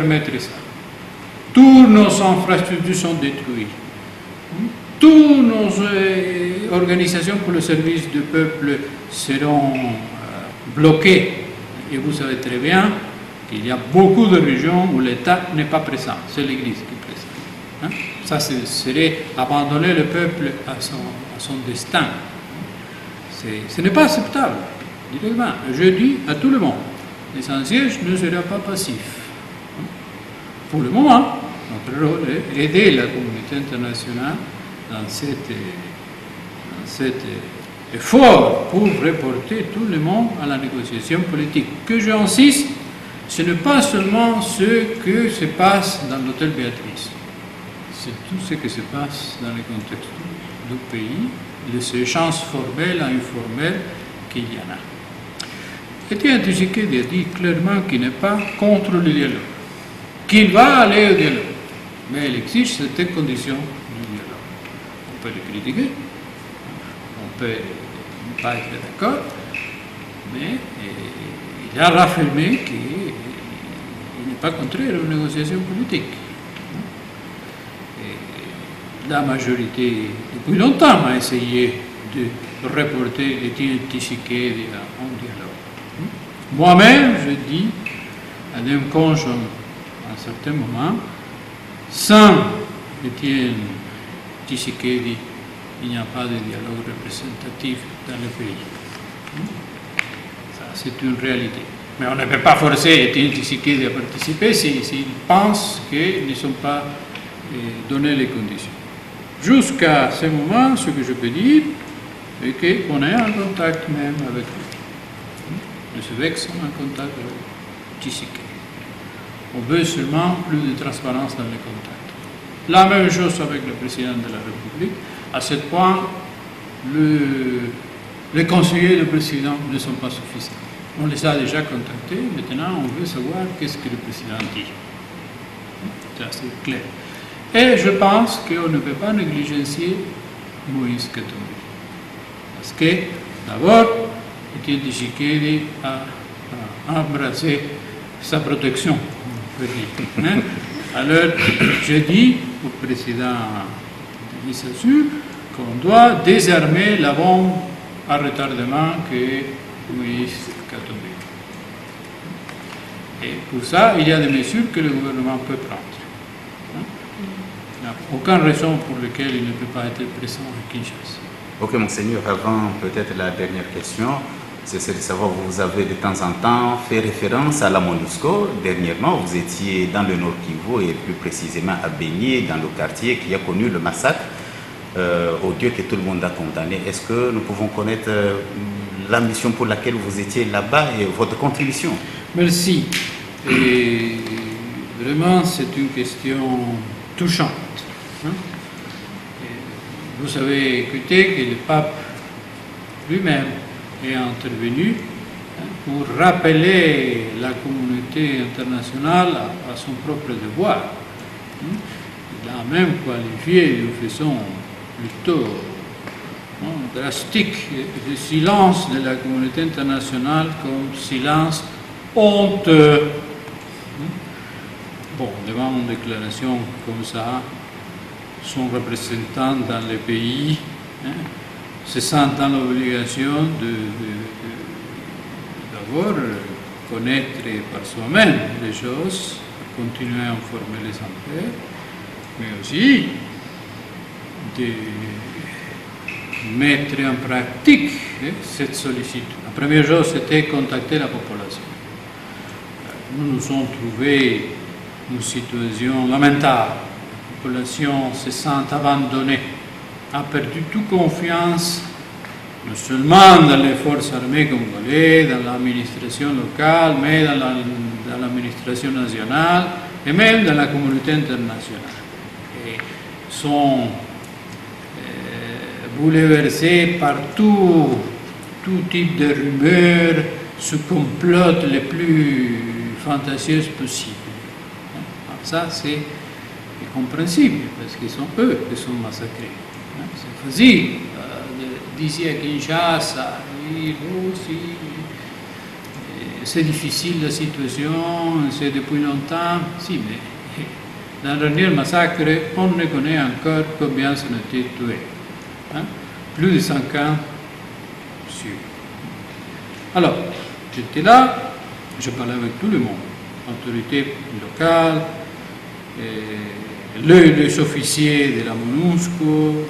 permettre ça. Toutes nos infrastructures sont détruites. Toutes nos organisations pour le service du peuple seront bloquées. Et vous savez très bien qu'il y a beaucoup de régions où l'État n'est pas présent. C'est l'Église qui est présente. Ça, ce serait abandonner le peuple à son destin. Ce n'est pas acceptable, directement. Je dis à tout le monde, l'essentiel ne sera pas passif. Pour le moment, notre rôle est d'aider la communauté internationale dans cet effort pour reporter tout le monde à la négociation politique. Que j'insiste, ce n'est pas seulement ce que se passe dans l'hôtel Béatrice, c'est tout ce qui se passe dans le contexte du pays, les échanges formels et informels qu'il y en a. Étienne Tshisekedi a dit clairement qu'il n'est pas contre le dialogue, qu'il va aller au dialogue, mais il exige certaines conditions du dialogue. On peut le critiquer, on peut ne pas être d'accord, mais il a réaffirmé qu'il n'est pas contraire aux négociations politiques. Et la majorité, depuis longtemps, a essayé de reporter Étienne Tshisekedi en dialogue. Moi-même, je dis à Dem Konjon, à un certain moment, sans Étienne Tshisekedi, il n'y a pas de dialogue représentatif dans le pays. Ça, c'est une réalité. Mais on ne peut pas forcer Étienne Tshisekedi à participer s'il pense qu'ils ne sont pas donné les conditions. Jusqu'à ce moment, ce que je peux dire, c'est qu'on est en contact même avec lui. Les évêques sont en contact avec Tshisekedi. On veut seulement plus de transparence dans les contacts. La même chose avec le président de la République. À ce point, les conseillers du président ne sont pas suffisants. On les a déjà contactés. Maintenant, on veut savoir qu'est-ce que le président dit. C'est assez clair. Et je pense qu'on ne peut pas négliger Moïse Katumbi. Parce que, d'abord, Étienne Tshisekedi a embrassé sa protection, on peut dire. Alors, je dis au président de l'ISASU qu'on doit désarmer la bombe à retardement que Moïse Katumbi. Et pour ça, il y a des mesures que le gouvernement peut prendre. Il n'y a aucune raison pour laquelle il ne peut pas être présent à Kinshasa. Ok, Monseigneur, avant peut-être la dernière question, c'est de savoir, vous avez de temps en temps fait référence à la MONUSCO. Dernièrement, vous étiez dans le Nord Kivu et plus précisément à Béni, dans le quartier qui a connu le massacre odieux que tout le monde a condamné. Est-ce que nous pouvons connaître la mission pour laquelle vous étiez là-bas et votre contribution? Merci. Et vraiment, c'est une question touchante. Vous avez écouté que le pape lui-même est intervenu pour rappeler la communauté internationale à son propre devoir. Il a même qualifié de façon plutôt drastique le silence de la communauté internationale comme silence honteux. Bon, devant une déclaration comme ça, son représentant dans le pays se sent dans l'obligation d'abord connaître par soi-même les choses, continuer à informer les enfants, mais aussi de mettre en pratique cette sollicitude. La première chose, c'était contacter la population. Nous nous sommes trouvés une situation lamentable. La population se sent abandonnée, a perdu toute confiance, non seulement dans les forces armées congolaises, dans l'administration locale, mais dans l'administration nationale et même dans la communauté internationale. Et sont bouleversés par tout type de rumeurs, se complotent les plus fantasieuses possibles. Ça, c'est compréhensible, parce qu'ils sont eux qui sont massacrés. C'est facile d'ici à Kinshasa, c'est difficile la situation, c'est depuis longtemps. Si, mais dans le dernier massacre, on ne connaît encore combien s'en été tués. Hein? Plus de 50 sûrs. Alors, j'étais là, je parlais avec tout le monde, autorités locales, les officiers de la MONUSCO,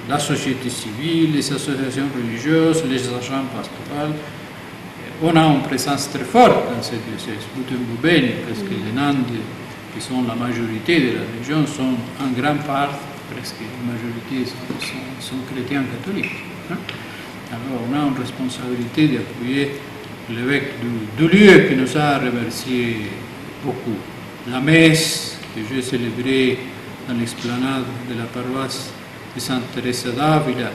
la société civile, les associations religieuses, les agents pastoraux. On a une présence très forte dans ce diocèse, Butembo-Beni, parce que les Nandes, qui sont la majorité de la région, sont en grande part, presque la majorité, sont chrétiens catholiques. Hein? Alors on a une responsabilité d'appuyer l'évêque du lieu qui nous a remercié beaucoup. La messe que j'ai célébrée dans l'esplanade de la paroisse de Sainte Thérèse d'Avila,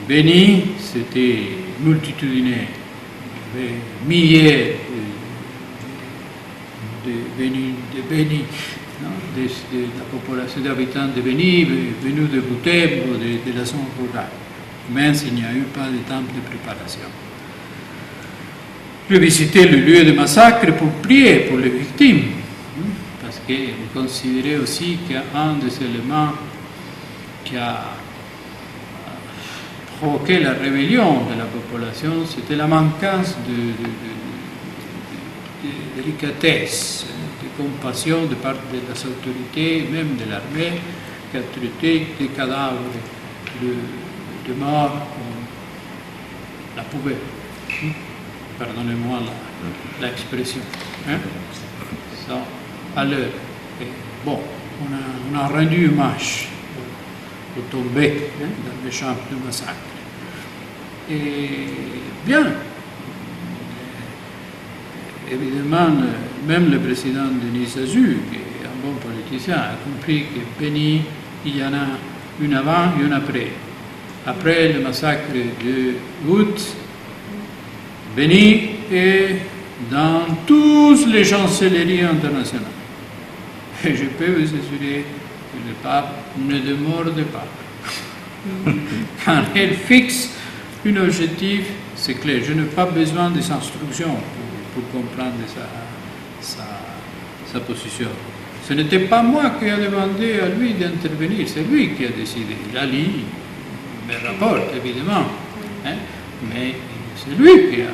Beni, c'était multitudinaire. Il y avait milliers de Beni, de la population d'habitants de Beni, venus de Butembo, de la zone rurale. Mais il n'y a eu pas de temps de préparation. J'ai visité le lieu de massacre pour prier pour les victimes, parce que je considérais aussi qu'un des éléments qui a provoqué la rébellion de la population, c'était la manquance de délicatesse, de compassion de part des autorités, même de l'armée, qui a traité des cadavres de morts comme la poubelle. Pardonnez-moi l'expression. Hein? Ça, à l'heure. Bon, on a rendu hommage aux tombés dans les champs de massacre. Et bien, évidemment, même le président Denis Sassou, qui est un bon politicien, a compris que Beni, il y en a une avant et une après. Après le massacre de août, Beni est dans toutes les chancelleries internationales. Et je peux vous assurer que le pape ne démorde pas. Quand elle fixe un objectif, c'est clair. Je n'ai pas besoin des instructions pour comprendre sa position. Ce n'était pas moi qui ai demandé à lui d'intervenir, c'est lui qui a décidé. Il a lu mes rapports, évidemment, hein, mais c'est lui qui a...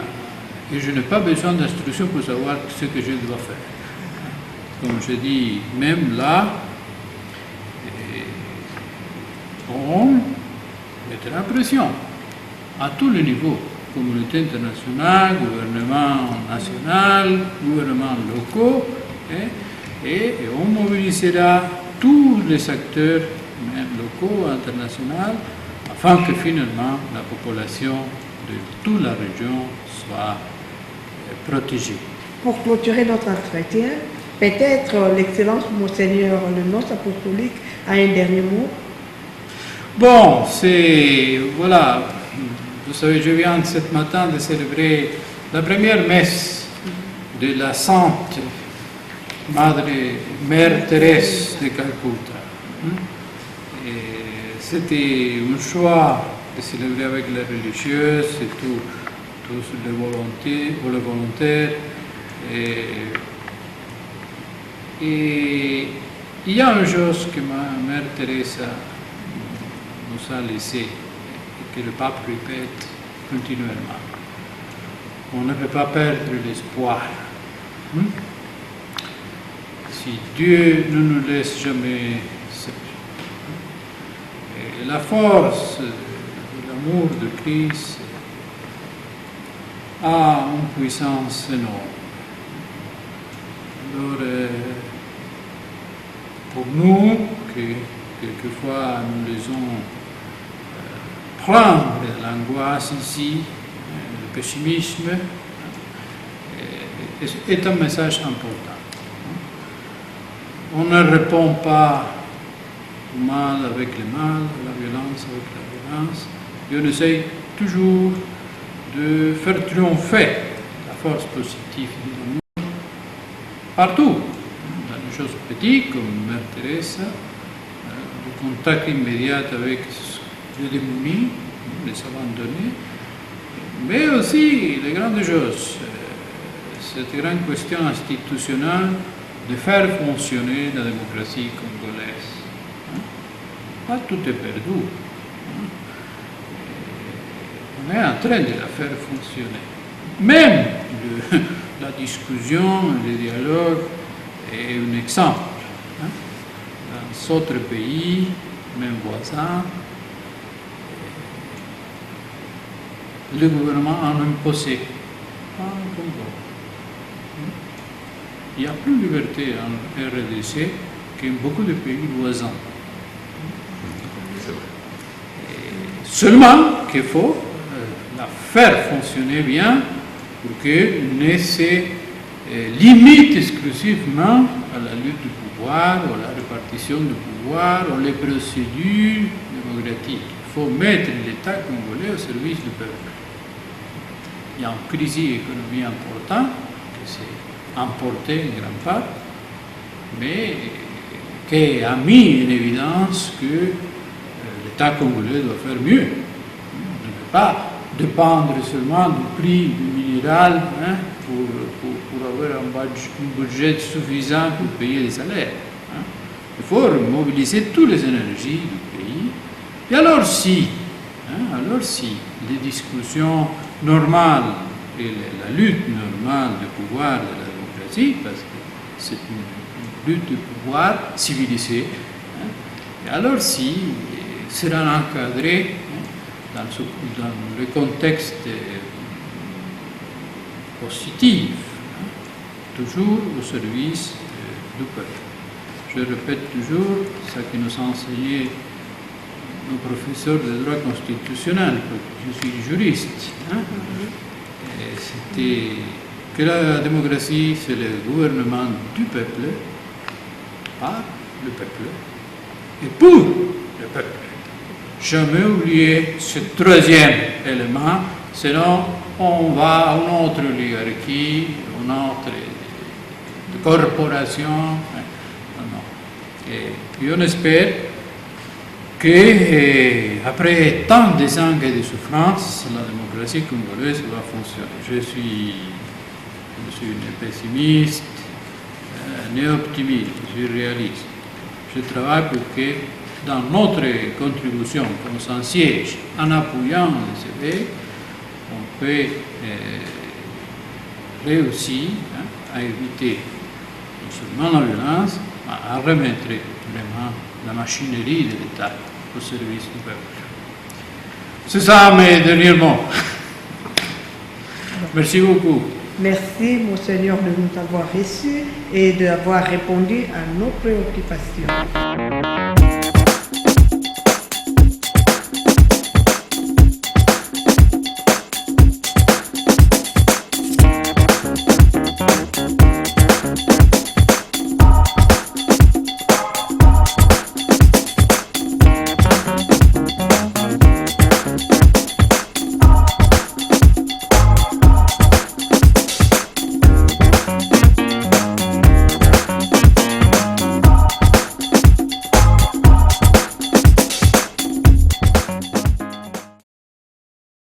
Et je n'ai pas besoin d'instructions pour savoir ce que je dois faire. Comme je dis, même là, on mettra la pression à tous les niveaux, communauté internationale, gouvernement national, gouvernements locaux, et on mobilisera tous les acteurs, même locaux, internationaux, afin que finalement la population de toute la région soit protégée. Pour clôturer notre entretien, peut-être l'Excellence Monseigneur le nonce apostolique a un dernier mot. Bon, voilà, vous savez, je viens ce matin de célébrer la première messe de la Sainte Mère Thérèse de Calcutta. C'était un choix de célébrer avec les religieuses et tous les volontaires. Et il y a une chose que ma Mère Thérèse nous a laissé et que le pape répète continuellement. On ne peut pas perdre l'espoir. Si Dieu ne nous laisse jamais seuls. Et la force de l'amour de Christ a une puissance énorme. Alors, pour nous, que quelquefois nous laissons prendre l'angoisse ici, le pessimisme, est un message important. On ne répond pas au mal avec le mal, à la violence avec la violence, et on essaye toujours de faire triompher la force positive de l'amour partout, dans les choses petites comme Mère Thérèse, le contact immédiat avec les démunis, les abandonnés, mais aussi les grandes choses, cette grande question institutionnelle de faire fonctionner la démocratie congolaise. Pas tout est perdu. On est en train de la faire fonctionner. Même la discussion, le dialogue est un exemple. Dans d'autres pays, même voisins, le gouvernement a imposé. Pas en Congo. Il y a plus de liberté en RDC qu'en beaucoup de pays voisins. Seulement qu'il faut la faire fonctionner bien pour qu'elle ne se limite exclusivement à la lutte du pouvoir, ou à la répartition du pouvoir, ou les procédures démocratiques. Il faut mettre l'État congolais au service du peuple. Il y a une crise économique importante qui s'est importée en grande part, mais qui a mis en évidence que l'État congolais doit faire mieux. On ne peut pas dépendre seulement du prix du minéral pour avoir un budget suffisant pour payer les salaires. Il faut mobiliser toutes les énergies du pays. Et alors si les discussions normales et la lutte normale du pouvoir de la démocratie, parce que c'est une lutte de pouvoir civilisée, et alors si sera encadré dans le contexte positif, toujours au service du peuple. Je répète toujours ce que nous a enseigné nos professeurs de droit constitutionnel, je suis juriste. C'était que la démocratie, c'est le gouvernement du peuple, par le peuple, et pour le peuple. Jamais oublier ce troisième élément, sinon on va à une autre oligarchie, une autre corporation. Et on espère qu'après tant de ans et de souffrance, la démocratie congolaise va fonctionner. Je suis ni pessimiste, ni optimiste, je suis réaliste. Je travaille pour que dans notre contribution comme sans siège, en appuyant le CV, on peut réussir à éviter non seulement la violence, mais à remettre vraiment la machinerie de l'État au service du peuple. C'est ça mes derniers mots. Merci beaucoup. Merci, Monseigneur, de nous avoir reçus et d'avoir répondu à nos préoccupations.